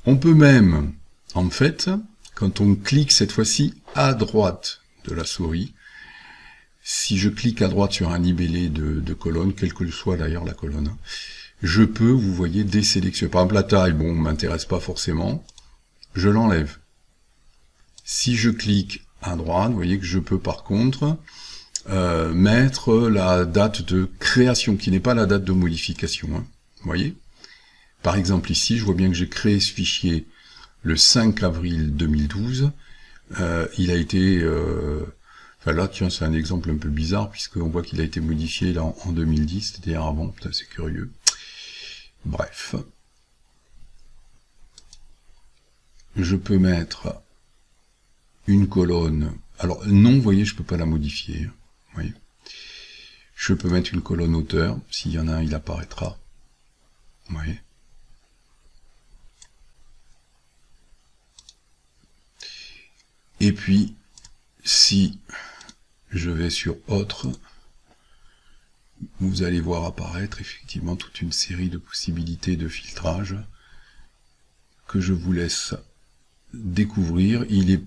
On peut même, en fait, quand on clique cette fois-ci à droite de la souris, si je clique à droite sur un libellé de colonne, quelle que soit d'ailleurs la colonne, je peux, vous voyez, désélectionner. Par exemple, la taille, bon, m'intéresse pas forcément, je l'enlève. Si je clique à droite, vous voyez que je peux par contre mettre la date de création, qui n'est pas la date de modification. Hein, vous voyez ? Par exemple ici, je vois bien que j'ai créé ce fichier le 5 avril 2012. Il a été... enfin là, tiens, c'est un exemple un peu bizarre, puisqu'on voit qu'il a été modifié là, en 2010, c'est-à-dire avant. Putain, c'est curieux. Bref. Je peux mettre une colonne. Alors, non, vous voyez, je peux pas la modifier. Vous voyez. Je peux mettre une colonne auteur. S'il y en a un, il apparaîtra. Vous voyez. Et puis, si je vais sur autre, vous allez voir apparaître effectivement toute une série de possibilités de filtrage que je vous laisse découvrir. Il n'est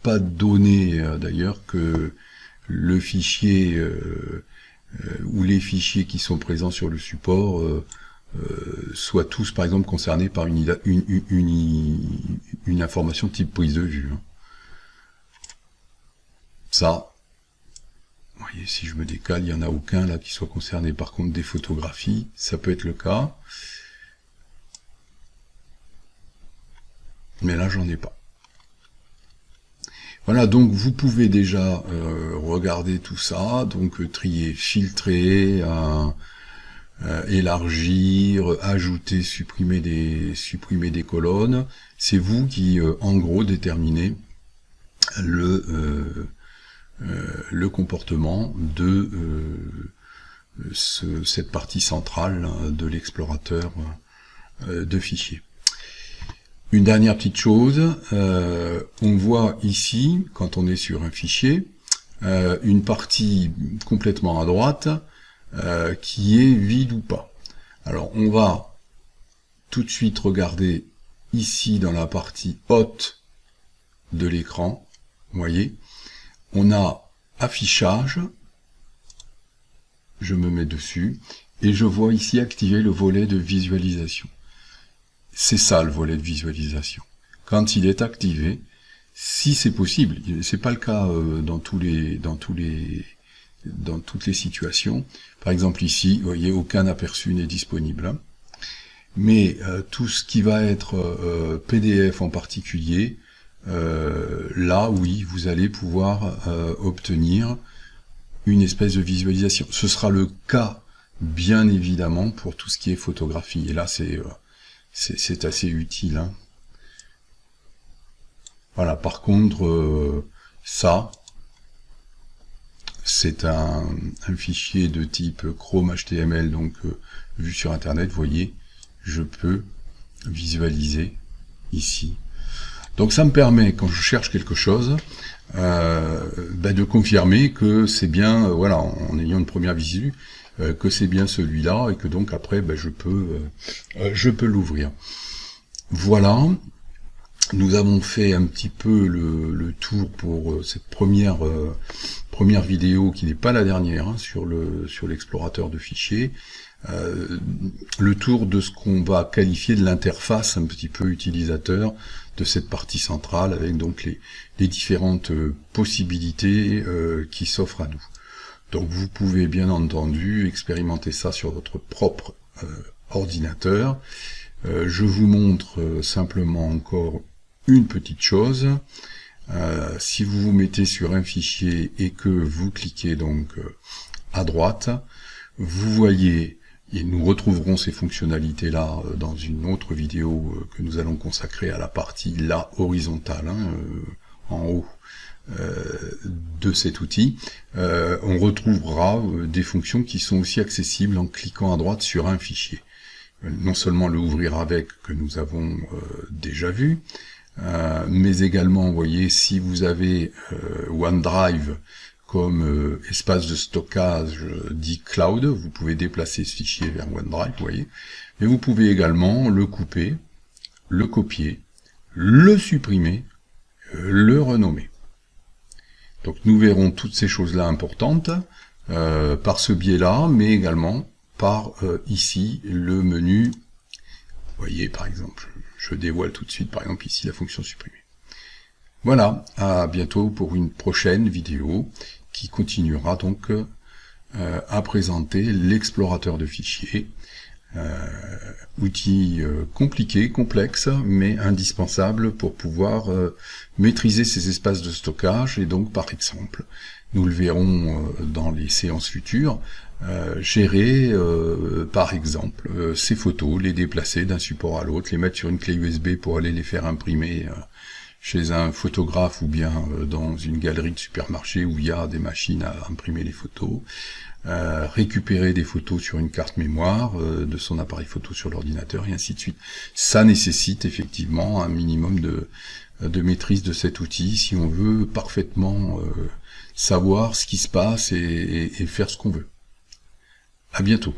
pas donné d'ailleurs que le fichier ou les fichiers qui sont présents sur le support soient tous par exemple concernés par une information type prise de vue. Ça, vous voyez, si je me décale, il n'y en a aucun là qui soit concerné. Par contre, des photographies, ça peut être le cas. Mais là, j'en ai pas. Voilà, donc vous pouvez déjà regarder tout ça, donc trier, filtrer, élargir, ajouter, supprimer des colonnes. C'est vous qui, en gros, déterminez le comportement de cette partie centrale de l'explorateur de fichiers. Une dernière petite chose, on voit ici, quand on est sur un fichier, une partie complètement à droite qui est vide ou pas. Alors on va tout de suite regarder ici dans la partie haute de l'écran, vous voyez, on a affichage, je me mets dessus, et je vois ici activer le volet de visualisation. C'est ça le volet de visualisation. Quand il est activé, si c'est possible, c'est pas le cas dans toutes les situations. Par exemple ici, vous voyez, aucun aperçu n'est disponible. Mais tout ce qui va être PDF en particulier, là, oui, vous allez pouvoir obtenir une espèce de visualisation. Ce sera le cas, bien évidemment, pour tout ce qui est photographie. Et là, c'est assez utile. Hein. Voilà, par contre, ça, c'est un fichier de type Chrome HTML, donc vu sur Internet, vous voyez, je peux visualiser ici. Donc ça me permet, quand je cherche quelque chose, de confirmer que c'est bien, voilà, en ayant une première visu, que c'est bien celui-là, et que donc après, je peux l'ouvrir. Voilà, nous avons fait un petit peu le tour pour cette première vidéo, qui n'est pas la dernière, hein, sur l'explorateur de fichiers. Le tour de ce qu'on va qualifier de l'interface un petit peu utilisateur de cette partie centrale, avec donc les différentes possibilités qui s'offrent à nous. Donc vous pouvez bien entendu expérimenter ça sur votre propre ordinateur. Je vous montre simplement encore une petite chose. Si vous vous mettez sur un fichier et que vous cliquez donc à droite, vous voyez, et nous retrouverons ces fonctionnalités-là dans une autre vidéo que nous allons consacrer à la partie là horizontale, hein, en haut de cet outil. On retrouvera des fonctions qui sont aussi accessibles en cliquant à droite sur un fichier. Non seulement le ouvrir avec, que nous avons déjà vu, mais également, vous voyez, si vous avez OneDrive comme espace de stockage dit cloud, vous pouvez déplacer ce fichier vers OneDrive, vous voyez, mais vous pouvez également le couper, le copier, le supprimer, le renommer. Donc nous verrons toutes ces choses-là importantes par ce biais-là, mais également par ici le menu. Vous voyez, par exemple, je dévoile tout de suite, par exemple, ici la fonction supprimer. Voilà, à bientôt pour une prochaine vidéo qui continuera donc à présenter l'explorateur de fichiers. Outil compliqué, complexe, mais indispensable pour pouvoir maîtriser ces espaces de stockage et donc par exemple, nous le verrons dans les séances futures, gérer par exemple ces photos, les déplacer d'un support à l'autre, les mettre sur une clé USB pour aller les faire imprimer chez un photographe ou bien dans une galerie de supermarché où il y a des machines à imprimer les photos, récupérer des photos sur une carte mémoire de son appareil photo sur l'ordinateur et ainsi de suite. Ça nécessite effectivement un minimum de maîtrise de cet outil si on veut parfaitement savoir ce qui se passe et faire ce qu'on veut. À bientôt.